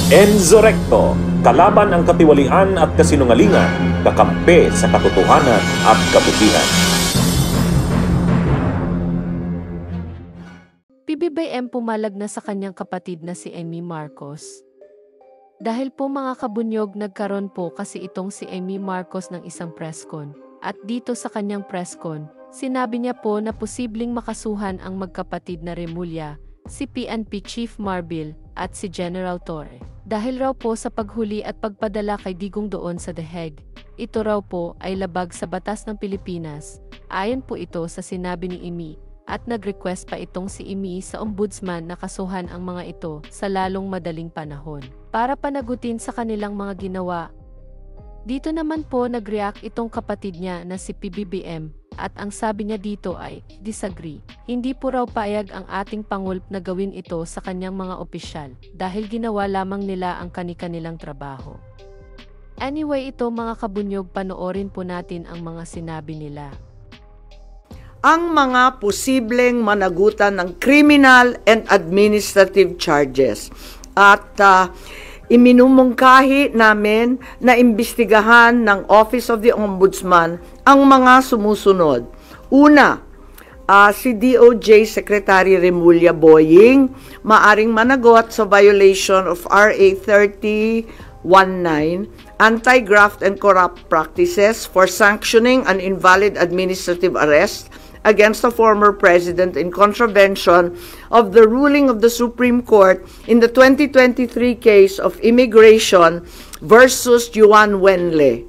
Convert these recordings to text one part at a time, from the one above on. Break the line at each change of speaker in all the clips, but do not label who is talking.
Enzo Recto, kalaban ang katiwalian at kasinungalingan, kakampi sa katotohanan at kabutihan.
PBBM pumalag na sa kanyang kapatid na si Amy Marcos. Dahil po mga kabunyog, nagkaroon po kasi itong si Amy Marcos ng isang presscon. At dito sa kanyang presscon, sinabi niya po na posibleng makasuhan ang magkapatid na Remulla, si PNP Chief Marbil, at si General Torre. Dahil raw po sa paghuli at pagpadala kay Digong doon sa The Hague, ito raw po ay labag sa batas ng Pilipinas. Ayon po ito sa sinabi ni Amy, at nag-request pa itong si Amy sa ombudsman na kasuhan ang mga ito sa lalong madaling panahon para panagutin sa kanilang mga ginawa. Dito naman po nag-react itong kapatid niya na si PBBM at ang sabi niya dito ay disagree. Hindi po raw payag ang ating Pangulo na gawin ito sa kanyang mga opisyal dahil ginawa lamang nila ang kani-kanilang trabaho. Anyway, ito mga kabunyog, panoorin po natin ang mga sinabi nila.
Ang mga posibleng managutan ng criminal and administrative charges. At iminumungkahi namin na imbestigahan ng Office of the Ombudsman ang mga sumusunod. Una, si DOJ Secretary Remulla Boying maaring managot sa violation of RA 3019, Anti-Graft and Corrupt Practices for sanctioning an invalid administrative arrest against the former president in contravention of the ruling of the Supreme Court in the 2023 case of Immigration versus Juan Wenle.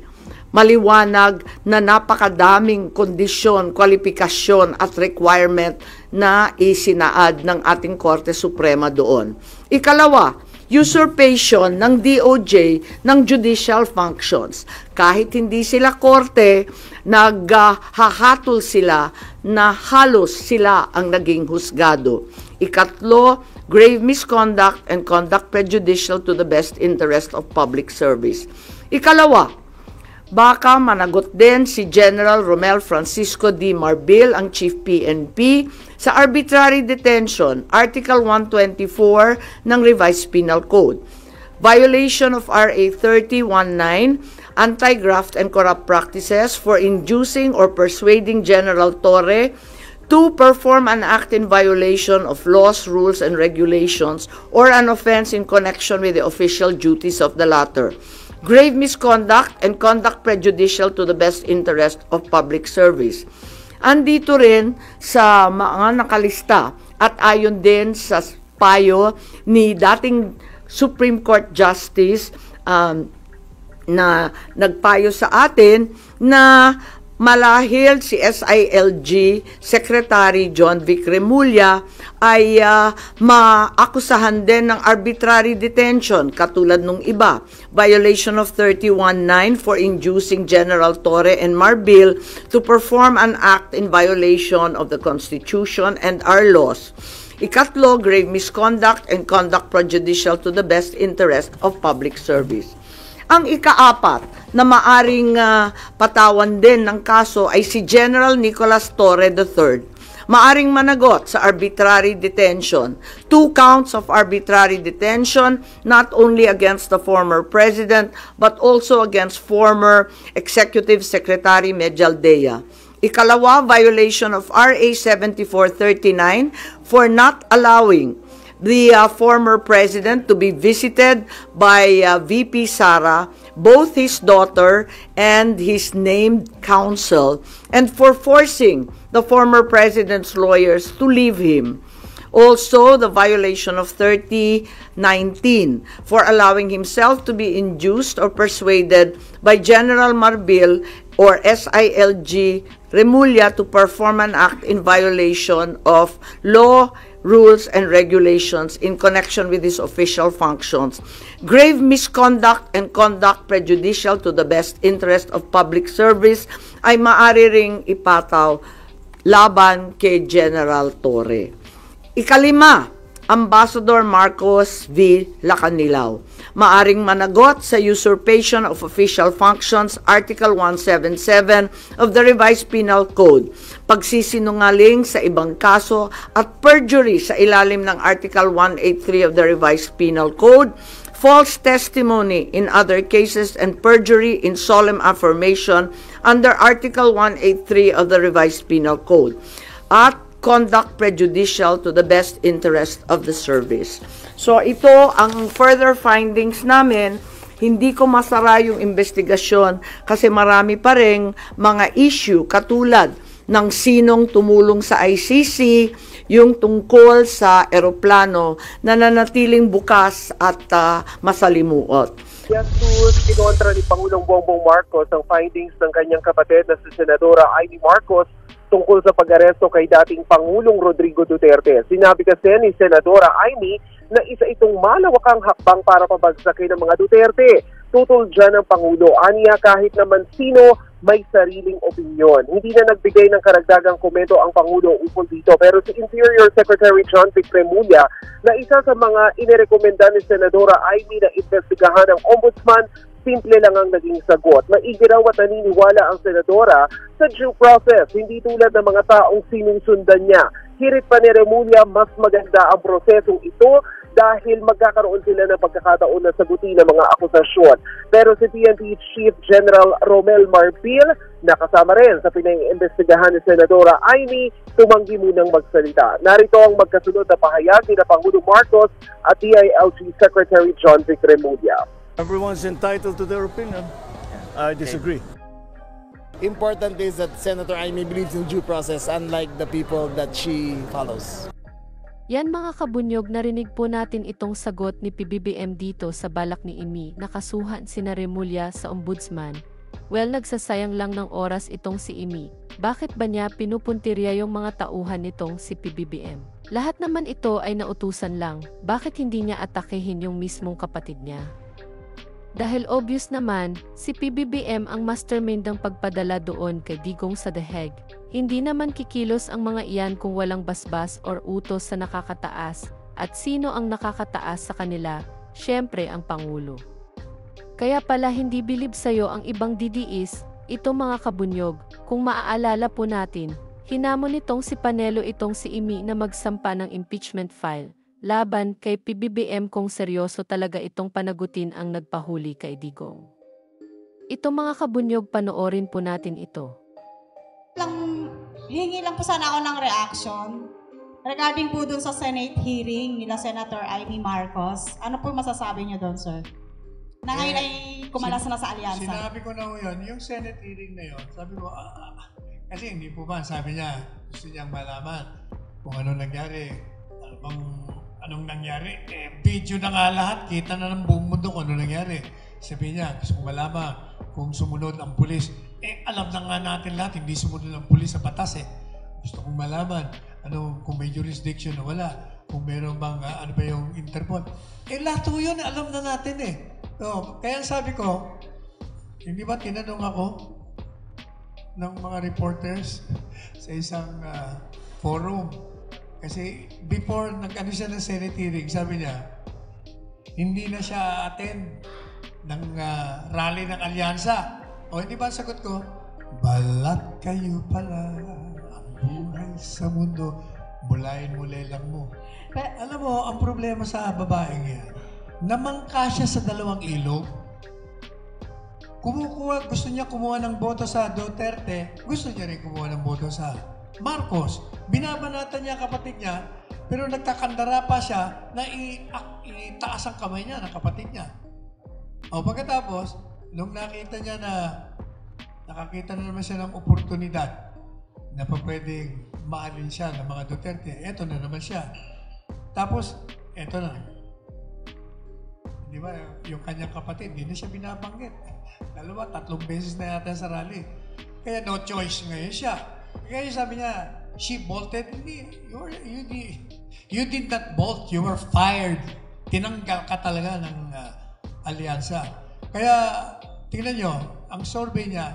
Maliwanag na napakadaming kondisyon, kwalifikasyon at requirement na isinaad ng ating Korte Suprema doon. Ikalawa, usurpation ng DOJ ng judicial functions. Kahit hindi sila korte, naghahatol sila na halos sila ang naging husgado. Ikatlo, grave misconduct and conduct prejudicial to the best interest of public service. Ikalawa, baka managot din si General Romel Francisco D. Marbil, ang Chief PNP, sa arbitrary detention, Article 124 ng Revised Penal Code. Violation of RA 3019, Anti-Graft and Corrupt Practices for inducing or persuading General Torre to perform an act in violation of laws, rules, and regulations or an offense in connection with the official duties of the latter. Grave misconduct and conduct prejudicial to the best interest of public service. Andito rin sa mga nakalista at ayon din sa payo ni dating Supreme Court Justice na nagpayo sa atin na malahil si SILG Secretary John Vic Remulla ay maakusahan din ng arbitrary detention katulad nung iba. Violation of 319 for inducing General Torre and Marbil to perform an act in violation of the Constitution and our laws. Ikatlo, grave misconduct and conduct prejudicial to the best interest of public service. Ang ikaapat na maaring patawan din ng kaso ay si General Nicolas Torre III. Maaring managot sa arbitrary detention. 2 counts of arbitrary detention, not only against the former president, but also against former Executive Secretary Medialdea. Ikalawa, violation of RA 7439 for not allowing the former president to be visited by VP Sara, both his daughter and his named counsel, and for forcing the former president's lawyers to leave him. Also, the violation of 3019 for allowing himself to be induced or persuaded by General Marbil or SILG Remulla to perform an act in violation of law, rules, and regulations in connection with his official functions. Grave misconduct and conduct prejudicial to the best interest of public service ay maaari ring ipataw laban kay General Torre. Ikalima, Ambassador Marcos V. Lacanilao. Maaring managot sa usurpation of official functions, Article 177 of the Revised Penal Code, pagsisinungaling sa ibang kaso at perjury sa ilalim ng Article 183 of the Revised Penal Code, false testimony in other cases, and perjury in solemn affirmation under Article 183 of the Revised Penal Code, at conduct prejudicial to the best interest of the service. So ito ang further findings namin. Hindi ko masara yung investigasyon kasi marami pa ring mga issue katulad ng sinong tumulong sa ICC, yung tungkol sa eroplano na nanatiling bukas at masalimuot.
Yan doon, kinontra ni Pangulong Bongbong Marcos ang findings ng kanyang kapatid na si Senadora Amy Marcos tungkol sa pag-aresto kay dating Pangulong Rodrigo Duterte. Sinabi kasi ni Senadora Amy na isa itong malawakang hakbang para pabagsakin ng mga Duterte. Tutol dyan ang Pangulo. Aniya kahit naman sino may sariling opinyon. Hindi na nagbigay ng karagdagang komento ang Pangulo ukol dito. Pero si Interior Secretary John Vic Remulla na isa sa mga inirekomenda ni Senadora Amy na investigahan ng Ombudsman, simple lang ang naging sagot. Maigi raw at naniniwala ang Senadora sa due process, hindi tulad ng mga taong sinusundan niya. Hirit pa ni Remulla, mas maganda ang prosesong ito dahil magkakaroon sila ng pagkakataon na sagutin ng mga akusasyon. Pero si PNP Chief General Romel Marpil, nakasama rin sa pinaiimbestigahan ni Senadora Amy, tumanggi munang magsalita. Narito ang magkasunod na pahayag ni Pangulong Marcos at DILG Secretary John Vic Remulla.
Everyone's entitled to their opinion. I disagree.
Important is that Senator Amy believes in due process unlike the people that she follows.
Yan mga kabunyog, narinig po natin itong sagot ni PBBM dito sa balak ni Amy na kasuhan sina Remulla sa Ombudsman. Well, nagsasayang lang ng oras itong si Amy. Bakit ba niya pinupuntirya yung mga tauhan nitong si PBBM? Lahat naman ito ay nautusan lang. Bakit hindi niya atakehin yung mismong kapatid niya? Dahil obvious naman, si PBBM ang mastermind ng pagpadala doon kay Digong sa The Hague. Hindi naman kikilos ang mga iyan kung walang basbas or utos sa nakakataas, at sino ang nakakataas sa kanila? Siyempre ang Pangulo. Kaya pala hindi bilib sa'yo ang ibang DDS, ito mga kabunyog, kung maaalala po natin, hinamon nitong si Panelo itong si Amy na magsampa ng impeachment file laban kay PBBM kung seryoso talaga itong panagutin ang nagpahuli kay Digong. Ito mga kabunyog, panoorin po natin ito.
Hingi lang po sana ako ng reaction regarding po dun sa Senate hearing nila Senator Amy Marcos. Ano po masasabi niyo doon, sir? Na ngayon ay kumalas na sa alyansa.
Sinabi ko na yun, yung Senate hearing na yun, sabi ko, kasi hindi po ba, sabi niya, gusto niyang malaman kung ano nangyari, anong nangyari. Video na nga lahat, kita na ng buong mundo kung ano nangyari. Sabi niya, gusto kong malaman kung sumunod ang pulis. Alam na nga natin lahat, hindi sumunod ang pulis sa batas Gusto kong malaman kung may jurisdiction o wala, kung meron bang, ano ba yung Interpol. Lahat po yun, alam na natin kaya sabi ko, hindi ba tinanong ako ng mga reporters sa isang forum. Kasi before nag-ano siya ng Senate hearing, sabi niya, hindi na siya attend ng rally ng alyansa. Hindi ba ang sagot ko? Balat kayo pala ang buhay sa mundo, mulayin-mulay lang mo. Alam mo, ang problema sa babaeng yan, namangka siya sa dalawang ilog. Gusto niya kumuha ng boto sa Duterte, gusto niya rin kumuha ng boto sa Marcos. Binabanatan niya kapatid niya, pero nagkakandara pa siya na itaas ang kamay niya ng kapatid niya. Pagkatapos, nung nakita niya na nakakita na naman siya ng oportunidad na pwedeng maalin siya ng mga Duterte, eto na naman siya. Tapos, eto na. Di ba, yung kanyang kapatid, hindi na siya binabanggit. 2-3 beses na yata sa rally. Kaya no choice ngayon siya. Kaya sabi niya, she bolted. You did not bolt. You were fired. Tinanggal ka talaga ng alyansa. Kaya, tingnan nyo, ang survey niya,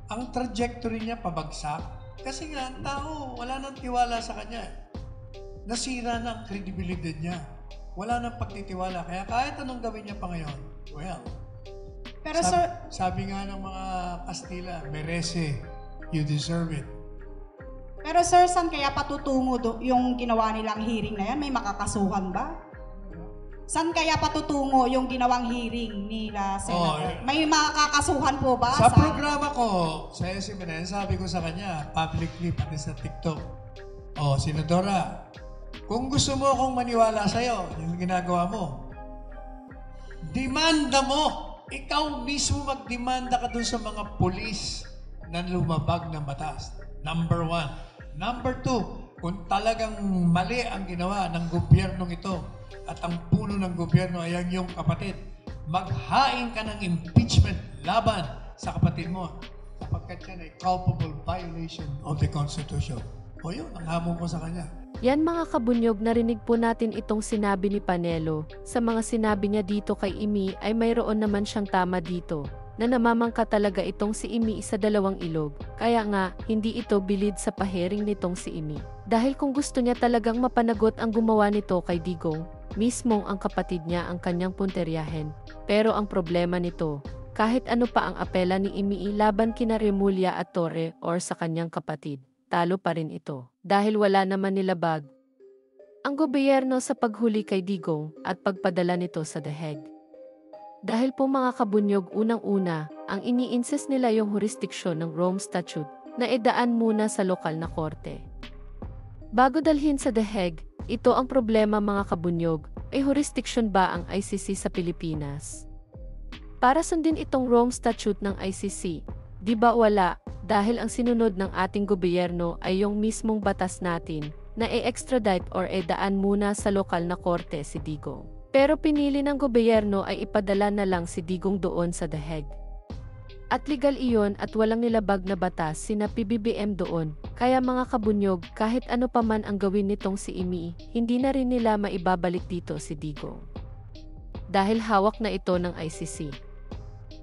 ang trajectory niya pabagsak. Kasi nga, tao, wala nang tiwala sa kanya. Nasira na ang credibility niya. Wala nang pagtitiwala. Kaya kahit anong gawin niya pa ngayon, well,
pero
sabi nga ng mga Kastila, merece, you deserve it.
Pero sir, saan kaya patutungo yung ginawa nilang hearing na yan? May makakasuhan ba? Saan kaya patutungo yung ginawang hearing nila, Senator? May makakasuhan po ba?
Sa programa ko, sa SMNN, sabi ko sa kanya, publicly, pati sa TikTok, Senadora, kung gusto mo akong maniwala sa'yo, yung ginagawa mo, demanda mo. Ikaw mismo magdemanda ka dun sa mga pulis na lumabag ng batas. Number 1. Number 2, kung talagang mali ang ginawa ng gobyernong ito at ang puno ng gobyerno ay ang iyong kapatid, maghain ka ng impeachment laban sa kapatid mo sapagkat yan ay culpable violation of the Constitution. O yun, ang hamon ko sa kanya.
Yan mga kabunyog, narinig po natin itong sinabi ni Panelo. Sa mga sinabi niya dito kay Imi ay mayroon naman siyang tama dito, na namamangka talaga itong si Imi sa dalawang ilog. Kaya nga, hindi ito bilid sa pahiring nitong si Imi. Dahil kung gusto niya talagang mapanagot ang gumawa nito kay Digong, mismong ang kapatid niya ang kanyang punteryahin. Pero ang problema nito, kahit ano pa ang apela ni Imi laban kina Remulla at Torre or sa kanyang kapatid, talo pa rin ito. Dahil wala naman nilabag ang gobyerno sa paghuli kay Digong at pagpadala nito sa The Hague. Dahil po mga kabunyog, unang-una, ang ini-insist nila yung jurisdiction ng Rome Statute na idaan muna sa lokal na korte. Bago dalhin sa The Hague, ito ang problema mga kabunyog, ay jurisdiction ba ang ICC sa Pilipinas? Para sundin itong Rome Statute ng ICC, di ba wala, dahil ang sinunod ng ating gobyerno ay yung mismong batas natin na i-extradite or idaan muna sa lokal na korte si Digong. Pero pinili ng gobyerno ay ipadala na lang si Digong doon sa The Hague. At legal iyon at walang nilabag na batas sina PBBM doon. Kaya mga kabunyog, kahit ano pa man ang gawin nitong si Imi, hindi na rin nila maibabalik dito si Digong. Dahil hawak na ito ng ICC.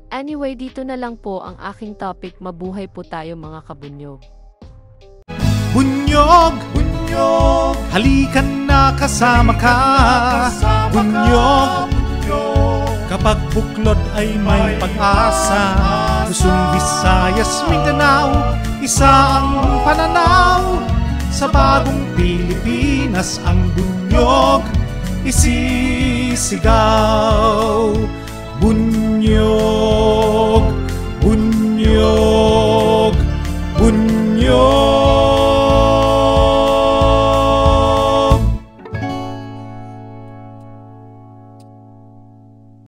Anyway, dito na lang po ang aking topic. Mabuhay po tayo mga kabunyog.
Bunyog, bunyog, halikan na kasama ka. Bunyog, kapag buklod ay may pag-asa. Luzon, Visayas, Mindanao, isa ang pananaw. Sa bagong Pilipinas ang bunyog isisigaw. Bunyog.